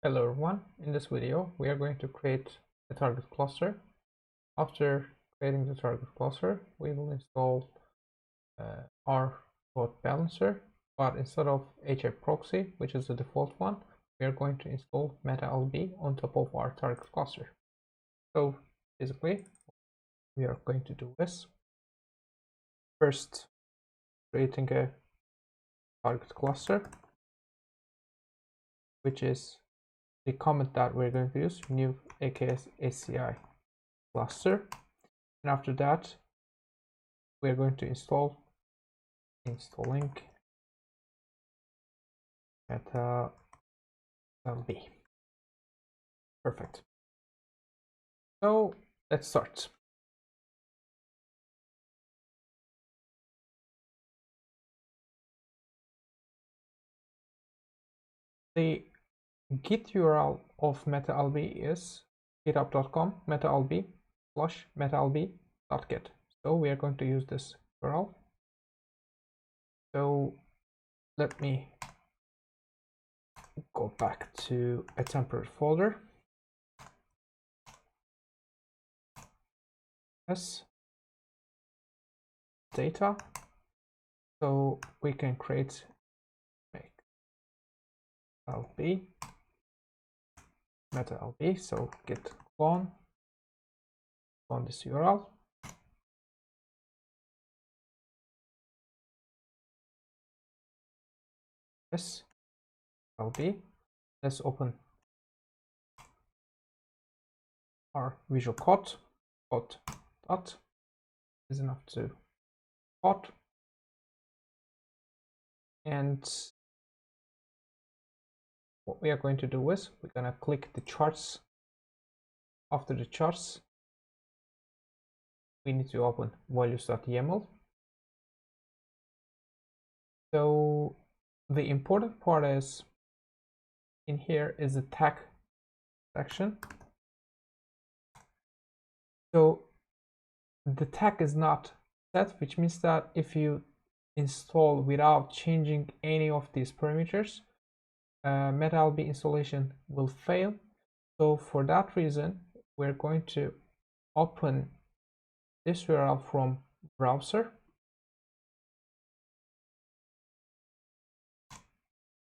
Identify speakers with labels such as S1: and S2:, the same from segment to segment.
S1: Hello everyone, in this video we are going to create a target cluster. After creating the target cluster, we will install our load balancer, but instead of HF proxy, which is the default one, we are going to install Metallb on top of our target cluster. So basically we are going to do this. First, creating a target cluster, which is the command that we're going to use, new AKS ACI cluster, and after that we're going to installing Metallb. Perfect. So let's start. The Git URL of Metallb is github.com metallb/metallb.git. So we are going to use this URL. So let me go back to a temporary folder. Yes, data. So we can create Metallb. So git clone this URL. Yes, Metallb. Let's open our Visual Code. Dot is enough to code, and what we are going to do is we're going to click the charts. After the charts, we need to open values.yaml. So the important part is in here is the tag section. So the tag is not set, which means that if you install without changing any of these parameters, Metallb installation will fail. So for that reason, we're going to open this URL from browser,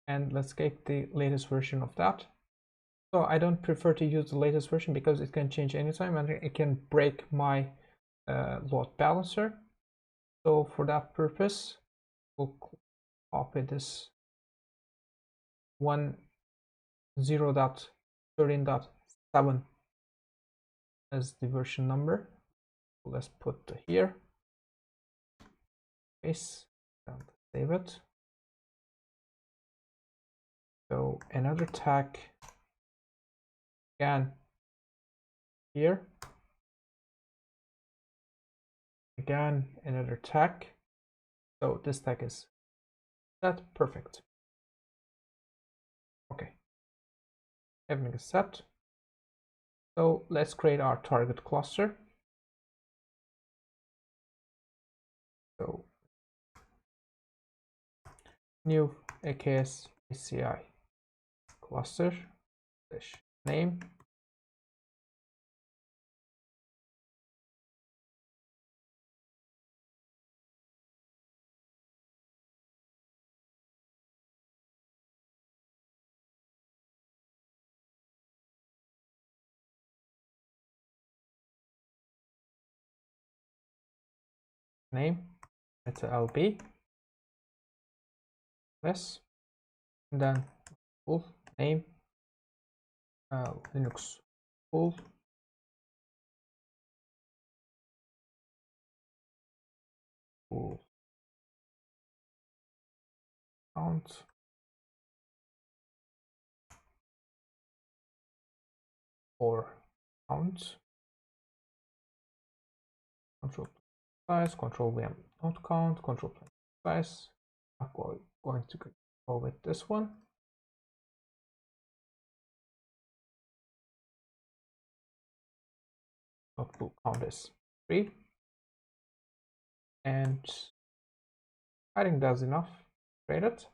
S1: and let's get the latest version of that. So I don't prefer to use the latest version because it can change anytime and it can break my load balancer. So for that purpose, we'll copy this 10.13.7 as the version number. So let's put here, paste, and save it. So another tag again here, again another tag. So this tag is set. Perfect. Okay, everything is set. So let's create our target cluster. So new AKS ACI cluster name, Metallb, yes, and then full name, Linux full count or count, control size, control VM not count, control size. I'm going to go with this one. Notebook count is 3, and I think that's enough. Create it.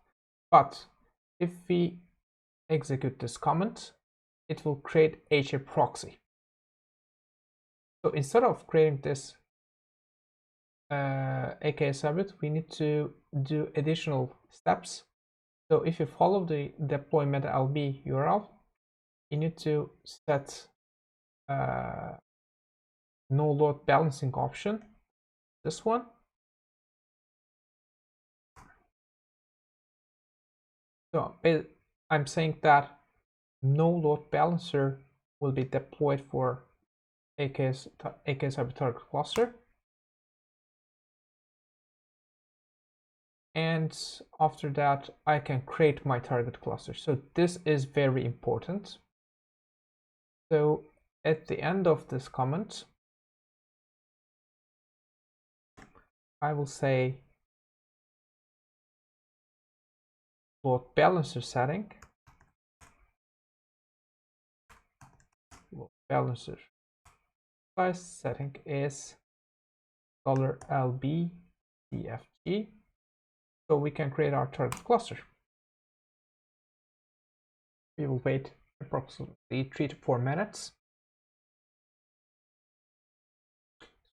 S1: But if we execute this command, it will create HA proxy. So instead of creating this AKS habit, we need to do additional steps. So if you follow the deploy Metallb URL, you need to set no load balancing option, this one. So I'm saying that no load balancer will be deployed for AKS habit target cluster. And after that, I can create my target cluster. So this is very important. So at the end of this comment, I will say load balancer setting. Load balancer size setting is $LB so we can create our target cluster. We will wait approximately 3 to 4 minutes.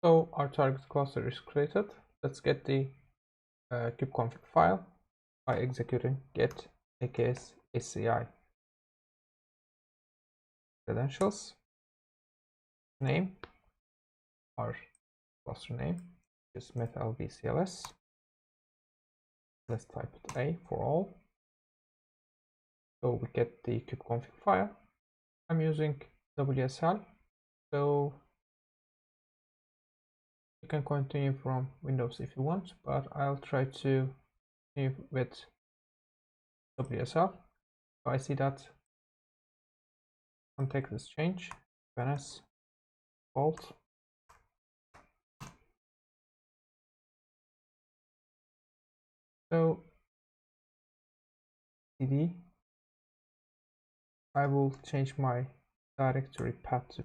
S1: So our target cluster is created. Let's get the kubeconfig file by executing get AKS ACI credentials. Name, our cluster name is Metallb CLS. Let's type it A for all. So we get the kubeconfig file. I'm using WSL, so you can continue from Windows if you want, but I'll try to continue with WSL. So I see that context is change, DNS default. So cd, I will change my directory path to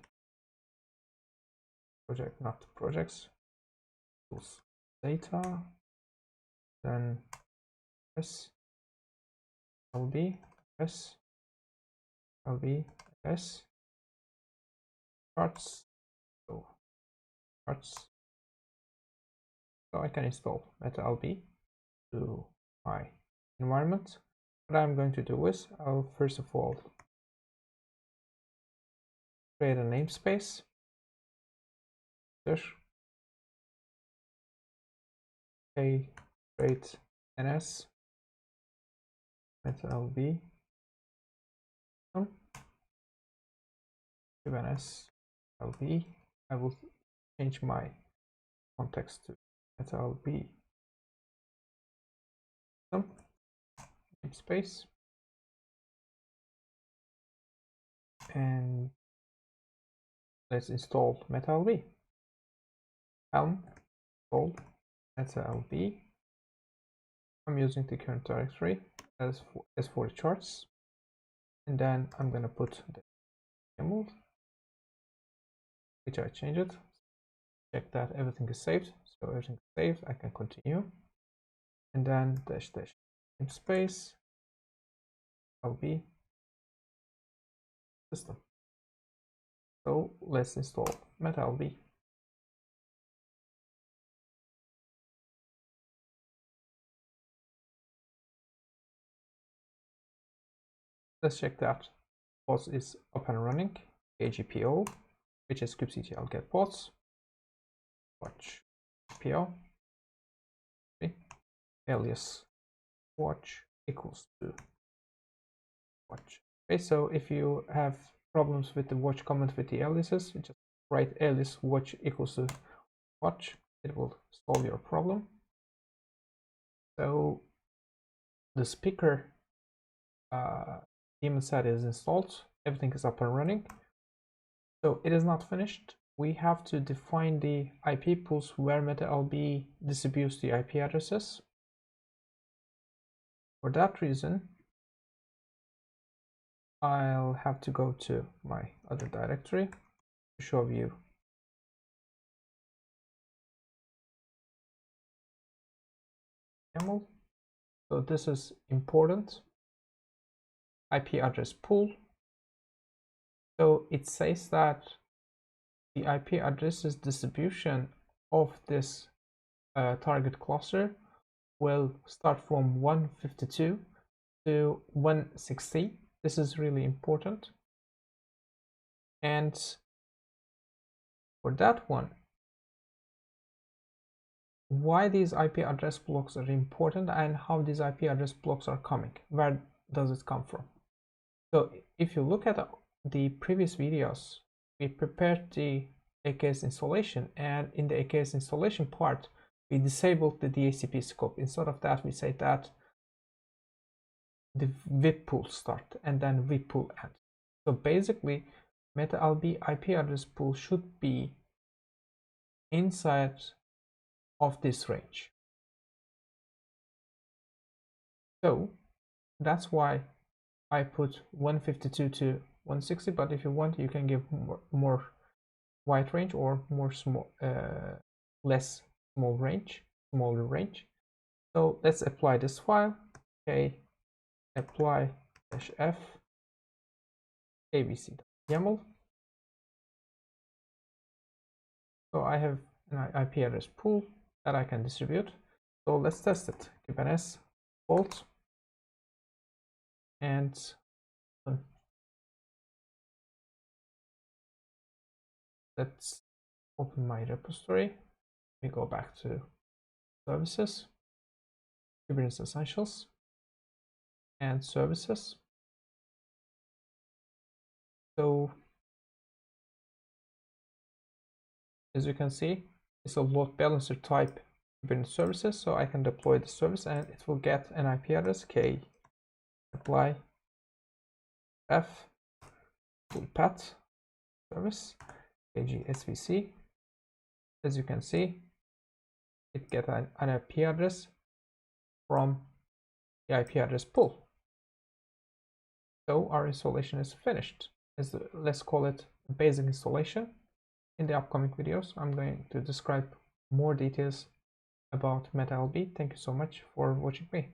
S1: project, not to projects. Tools, data, then s lb s lb s parts. So parts. So I can install Metallb to my environment. What I'm going to do is I'll first of all create a namespace. Okay, create ns Metallb ns lb. I will change my context to Metallb namespace, and let's install Metallb. Helm install Metallb. I'm using the current directory as for the charts, and then I'm gonna put the YAML, which I changed it. Check that everything is saved. So everything is saved. I can continue, and then dash namespace lb system. So let's install Metallb. Let's check that pods is up and running. AGPO, which is kubectl get pods. Watch PO. Okay. Alias watch equals to watch. Okay, so if you have problems with the watch comment with the aliases, you just write alias watch equals to watch. It will solve your problem. So the speaker daemon set is installed. Everything is up and running. So it is not finished. We have to define the IP pools where Metallb distributes the IP addresses. For that reason, I'll have to go to my other directory to show you. YAML. So this is important. IP address pool. So it says that the IP addresses distribution of this target cluster will start from 152 to 160. This is really important. And for that one, why these IP address blocks are important and how these IP address blocks are coming, where does it come from? So if you look at the previous videos, we prepared the AKS installation, and in the AKS installation part we disabled the DHCP scope. Instead of that, we say that the VIP pool start and then VIP pool end. So basically Metallb IP address pool should be inside of this range. So that's why I put 152 to 160, but if you want, you can give more wide range or more small, less small range, smaller range. So let's apply this file. Okay, apply -f abc.yaml. So I have an IP address pool that I can distribute. So let's test it. Kubernetes vault, and let's open my repository. We go back to services, Kubernetes Essentials, and services. So as you can see, it's a load balancer type Kubernetes services, so I can deploy the service and it will get an IP address k apply f path service kg svc. As you can see, it gets an IP address from the IP address pool. So our installation is finished. Let's call it basic installation. In the upcoming videos, I'm going to describe more details about Metallb. Thank you so much for watching me.